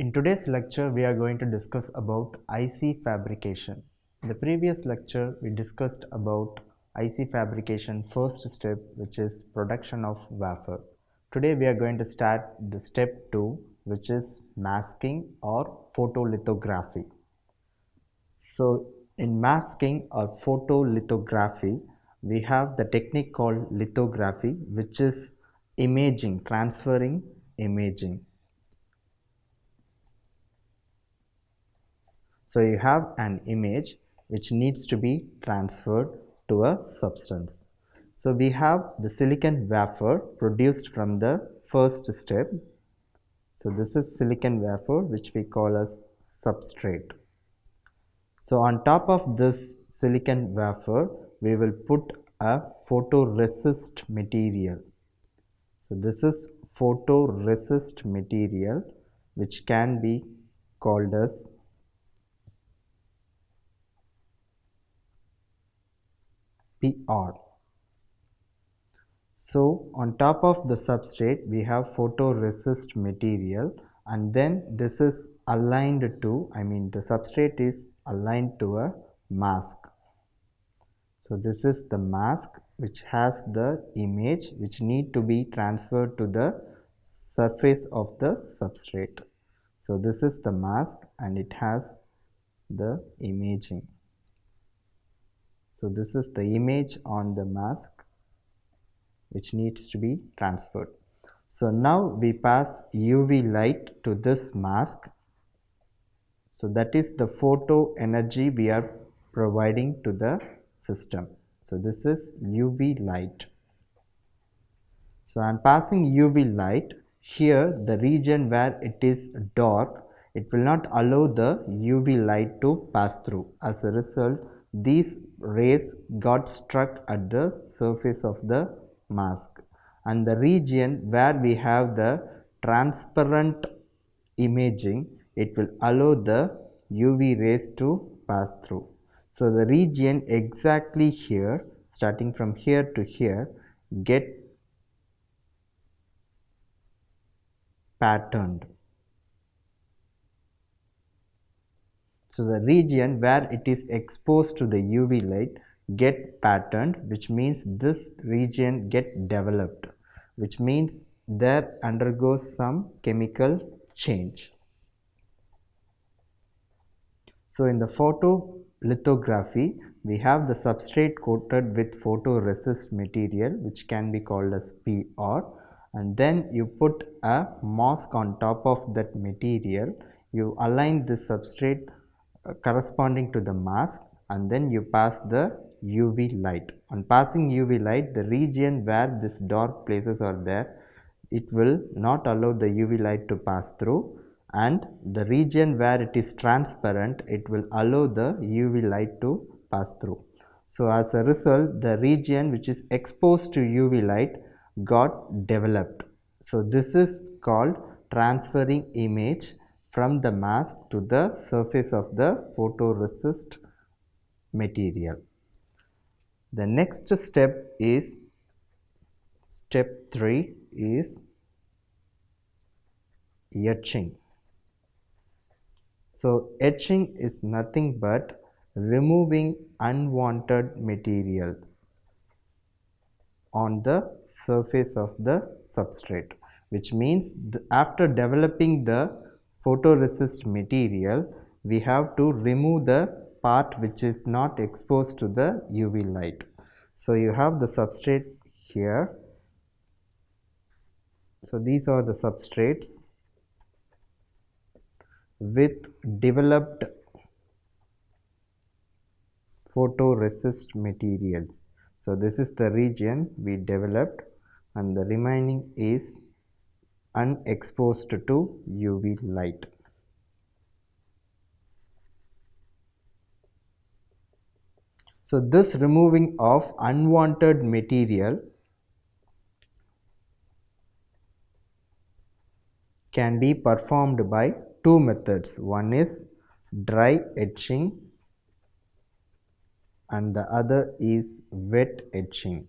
In today's lecture, we are going to discuss about IC fabrication. In the previous lecture, we discussed about IC fabrication first step, which is production of wafer. Today, we are going to start the step 2, which is masking or photolithography. So, in masking or photolithography, we have the technique called lithography, which is imaging, transferring imaging. So you have an image which needs to be transferred to a substance. So we have the silicon wafer produced from the first step. So this is silicon wafer, which we call as substrate. So on top of this silicon wafer, we will put a photoresist material. So this is photoresist material, which can be called as PR. So on top of the substrate we have photoresist material, and then this is aligned to, the substrate is aligned to a mask. So this is the mask which has the image which need to be transferred to the surface of the substrate. So this is the mask and it has the imaging. So this is the image on the mask which needs to be transferred. So now we pass UV light to this mask. So that is the photo energy we are providing to the system. So this is UV light. So I am passing UV light. Here the region where it is dark, it will not allow the UV light to pass through. As a result, these rays got struck at the surface of the mask, and the region where we have the transparent imaging, it will allow the UV rays to pass through. So the region exactly here, starting from here to here, get patterned. So the region where it is exposed to the UV light get patterned, which means this region get developed, which means there undergoes some chemical change. So in the photolithography, we have the substrate coated with photoresist material, which can be called as PR, and then you put a mask on top of that material. You align the substrate corresponding to the mask, and then you pass the UV light. On passing UV light, the region where these dark places are there, it will not allow the UV light to pass through, and the region where it is transparent, it will allow the UV light to pass through. So as a result, the region which is exposed to UV light got developed. So this is called transferring image from the mask to the surface of the photoresist material. The next step is step 3 is etching. So etching is nothing but removing unwanted material on the surface of the substrate, which means after developing the photoresist material, we have to remove the part which is not exposed to the UV light. So you have the substrate here. So these are the substrates with developed photoresist materials. So this is the region we developed, and the remaining is unexposed to UV light. So this removing of unwanted material can be performed by two methods. One is dry etching and the other is wet etching.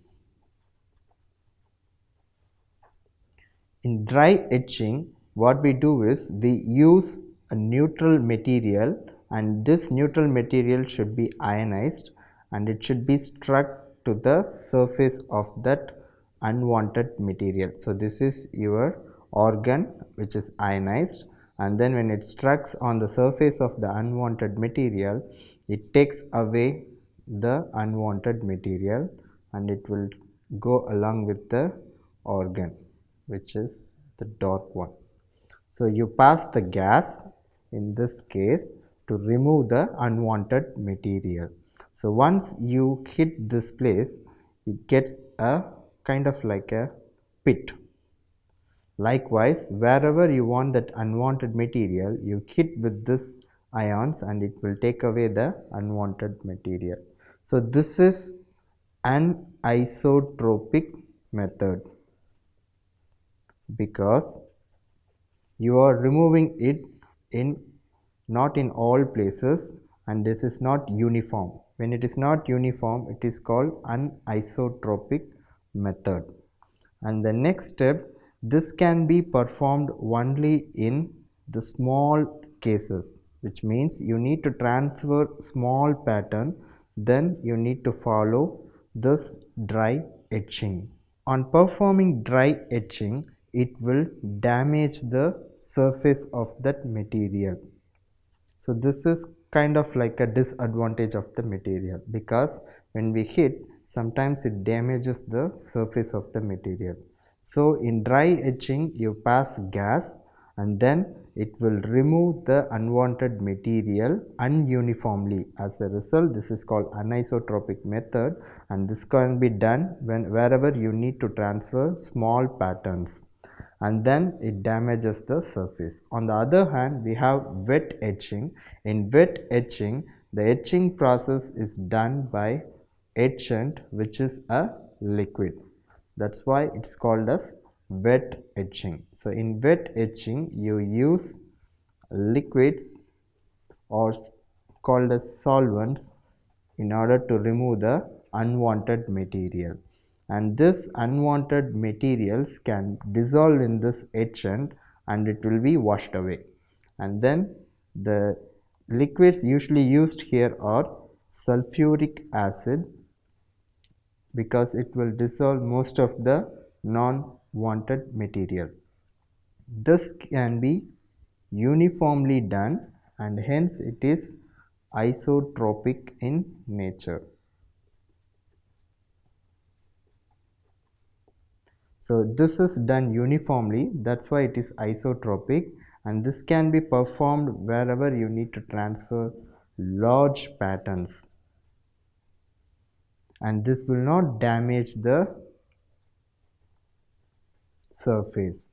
In dry etching, what we do is we use a neutral material, and this neutral material should be ionized and it should be struck to the surface of that unwanted material. So this is your organ which is ionized, and then when it strikes on the surface of the unwanted material, it takes away the unwanted material and it will go along with the organ, which is the dark one. So you pass the gas in this case to remove the unwanted material. So once you hit this place, it gets a kind of like a pit. Likewise, wherever you want that unwanted material, you hit with this ions and it will take away the unwanted material. So this is an isotropic method because you are removing it in not in all places, and this is not uniform. When it is not uniform, it is called anisotropic method. And the next step, this can be performed only in the small cases, which means you need to transfer small pattern, then you need to follow this dry etching. On performing dry etching, it will damage the surface of that material. So this is kind of like a disadvantage of the material, because when we hit, sometimes it damages the surface of the material. So in dry etching, you pass gas and then it will remove the unwanted material ununiformly. As a result, this is called anisotropic method, and this can be done wherever you need to transfer small patterns, and then it damages the surface. On the other hand, we have wet etching. In wet etching, the etching process is done by etchant, which is a liquid. That's why it's called as wet etching. So in wet etching, you use liquids or called as solvents in order to remove the unwanted material, and this unwanted materials can dissolve in this etchant and it will be washed away. And then the liquids usually used here are sulfuric acid, because it will dissolve most of the non-wanted material. This can be uniformly done and hence it is isotropic in nature. So this is done uniformly, that's why it is isotropic, and this can be performed wherever you need to transfer large patterns, and this will not damage the surface.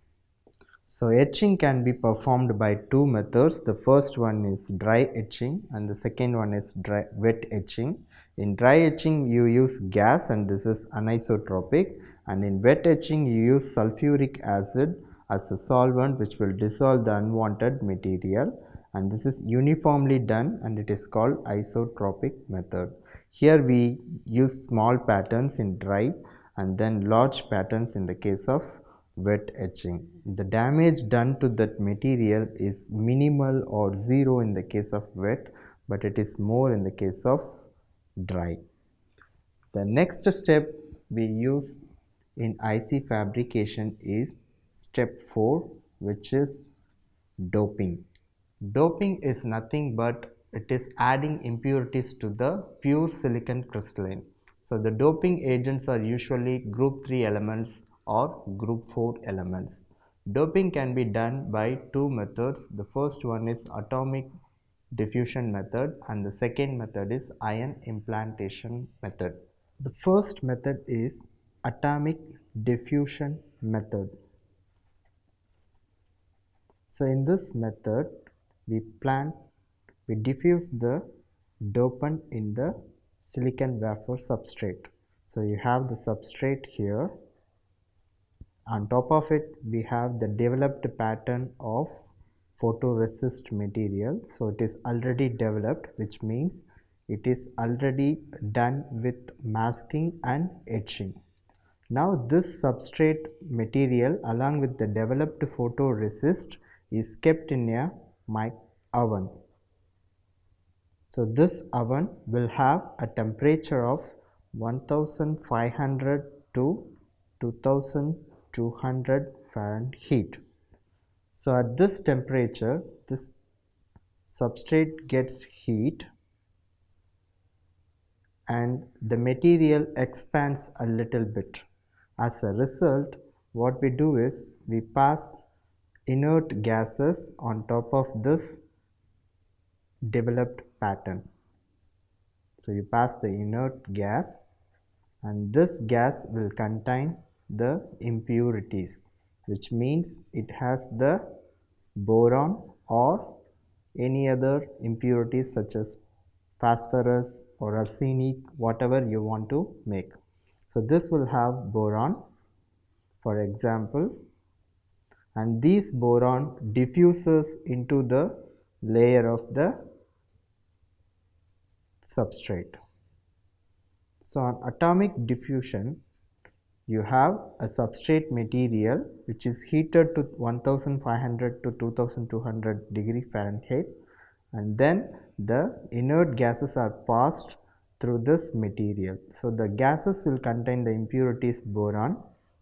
So etching can be performed by two methods. The first one is dry etching and the second one is wet etching. In dry etching you use gas and this is anisotropic, and in wet etching you use sulfuric acid as a solvent which will dissolve the unwanted material, and this is uniformly done and it is called isotropic method. Here we use small patterns in dry and then large patterns in the case of wet etching. The damage done to that material is minimal or zero in the case of wet, but it is more in the case of dry. The next step we use in IC fabrication is step 4, which is doping. Doping is nothing but it is adding impurities to the pure silicon crystalline. So the doping agents are usually group 3 elements or group 4 elements. Doping can be done by two methods. The first one is atomic diffusion method and the second method is ion implantation method. The first method is atomic diffusion method. So in this method we diffuse the dopant in the silicon wafer substrate. So you have the substrate here. On top of it we have the developed pattern of photoresist material. So it is already developed, which means it is already done with masking and etching. Now this substrate material along with the developed photoresist is kept in a oven. So this oven will have a temperature of 1500 to 2200 Fahrenheit. So at this temperature, this substrate gets heat and the material expands a little bit. As a result, what we do is we pass inert gases on top of this developed pattern. So you pass the inert gas and this gas will contain the impurities, which means it has the boron or any other impurities such as phosphorus or arsenic, whatever you want to make. So this will have boron, for example, and this boron diffuses into the layer of the substrate. So on atomic diffusion, you have a substrate material which is heated to 1500 to 2200 degree Fahrenheit, and then the inert gases are passed through this material. So the gases will contain the impurities boron,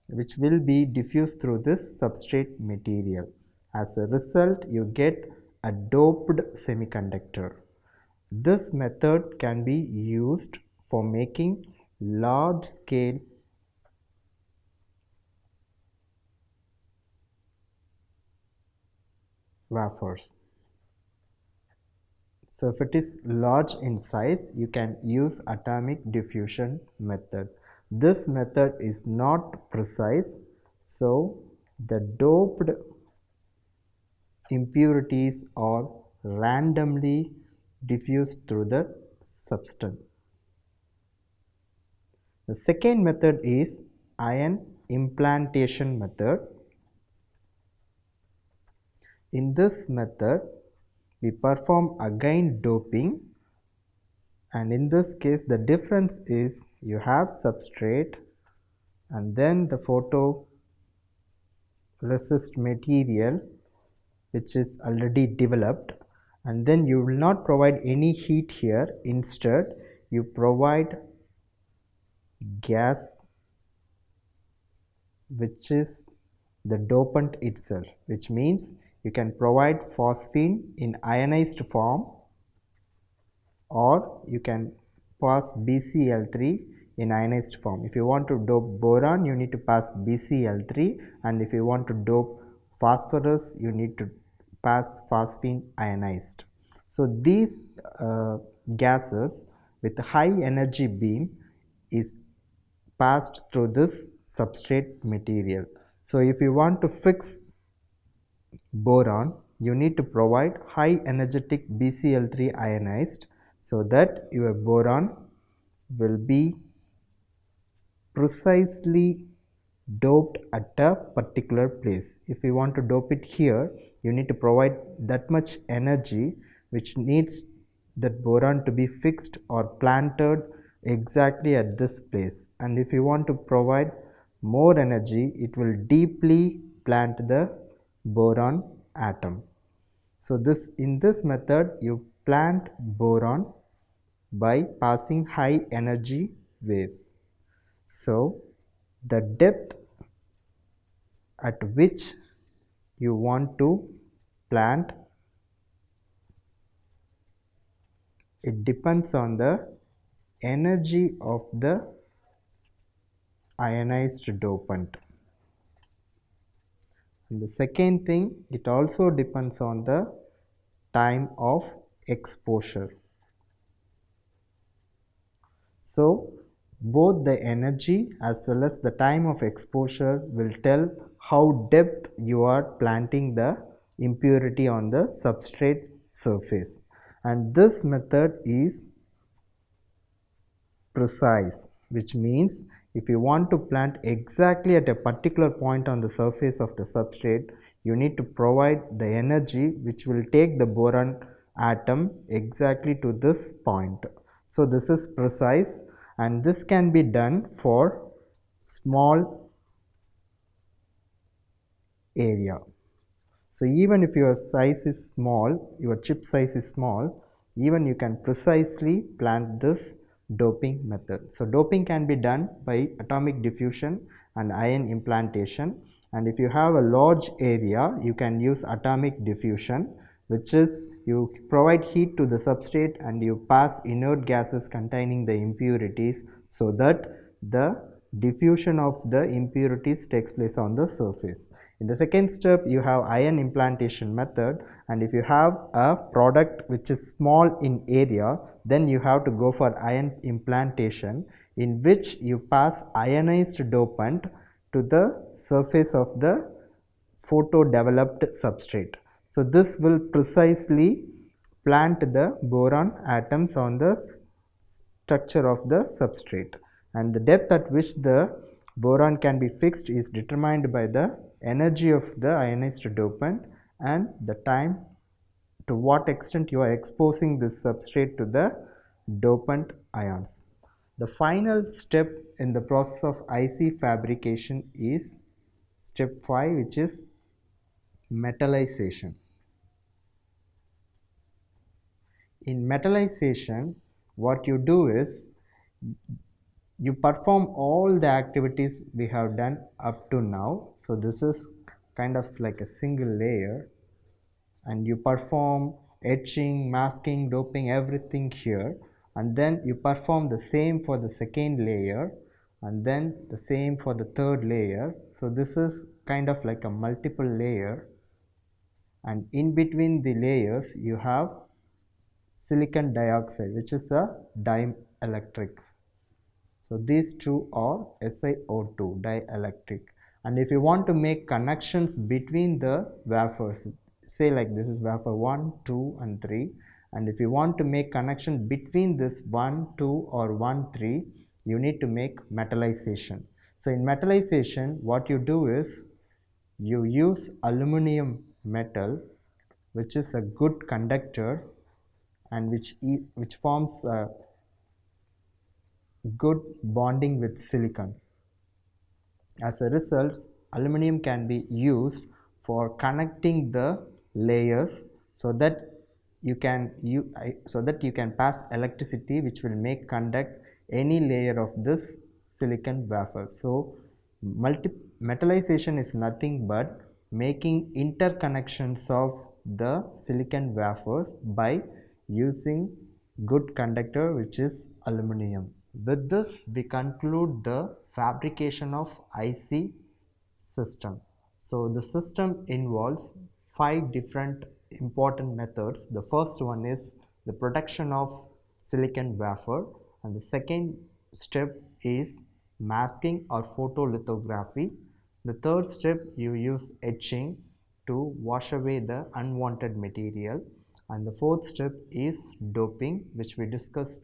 which will be diffused through this substrate material. As a result, you get a doped semiconductor. This method can be used for making large scale wafers. So if it is large in size, you can use atomic diffusion method. This method is not precise, so the doped impurities are randomly diffused through the substance. The second method is ion implantation method. In this method, we perform again doping, and in this case the difference is you have substrate and then the photoresist material which is already developed, and then you will not provide any heat here. Instead, you provide gas which is the dopant itself, which means you can provide phosphine in ionized form, or you can pass BCl3 in ionized form. If you want to dope boron, you need to pass BCl3, and if you want to dope phosphorus, you need to pass phosphine ionized. So these gases with high energy beam is passed through this substrate material. So if you want to fix boron, you need to provide high energetic BCl3 ionized, so that your boron will be precisely doped at a particular place. If you want to dope it here, you need to provide that much energy which needs that boron to be fixed or planted exactly at this place, and if you want to provide more energy, it will deeply plant the boron atom. So in this method you plant boron by passing high energy waves. So the depth at which you want to plant, it depends on the energy of the ionized dopant. And the second thing, it also depends on the time of exposure. So both the energy as well as the time of exposure will tell how depth you are planting the impurity on the substrate surface, and this method is precise, which means if you want to plant exactly at a particular point on the surface of the substrate, you need to provide the energy which will take the boron atom exactly to this point. So this is precise, and this can be done for small area. So even if your size is small, your chip size is small, even you can precisely plant this doping method. So doping can be done by atomic diffusion and ion implantation, and if you have a large area, you can use atomic diffusion, which is you provide heat to the substrate and you pass inert gases containing the impurities so that the diffusion of the impurities takes place on the surface. In the second step, you have ion implantation method, and if you have a product which is small in area, then you have to go for ion implantation, in which you pass ionized dopant to the surface of the photo developed substrate. So this will precisely plant the boron atoms on the structure of the substrate, and the depth at which the boron can be fixed is determined by the energy of the ionized dopant and the time to what extent you are exposing this substrate to the dopant ions. The final step in the process of IC fabrication is step 5, which is metallization. In metallization, what you do is you perform all the activities we have done up to now. So this is kind of like a single layer, and you perform etching, masking, doping, everything here, and then you perform the same for the second layer, and then the same for the third layer. So this is kind of like a multiple layer, and in between the layers you have silicon dioxide, which is a dielectric. So these two are SiO2, dielectric. And if you want to make connections between the wafers, say like this is wafer 1, 2 and 3, and if you want to make connection between this 1, 2 or 1, 3, you need to make metallization. So in metallization, what you do is you use aluminum metal, which is a good conductor and which forms a good bonding with silicon. As a result, aluminum can be used for connecting the layers so that you can pass electricity, which will make conduct any layer of this silicon wafer. So metallization is nothing but making interconnections of the silicon wafers by using good conductor, which is aluminum. With this, we conclude the fabrication of IC system. So the system involves 5 different important methods. The first one is the production of silicon wafer, and the second step is masking or photolithography. The third step, you use etching to wash away the unwanted material, and the fourth step is doping, which we discussed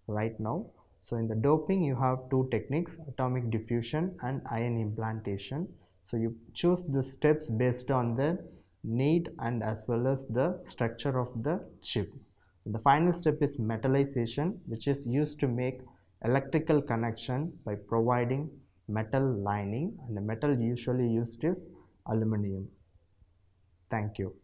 right now. So in the doping, you have 2 techniques, atomic diffusion and ion implantation. So you choose the steps based on the need and as well as the structure of the chip. The final step is metallization, which is used to make electrical connection by providing metal lining, and the metal usually used is aluminum. Thank you.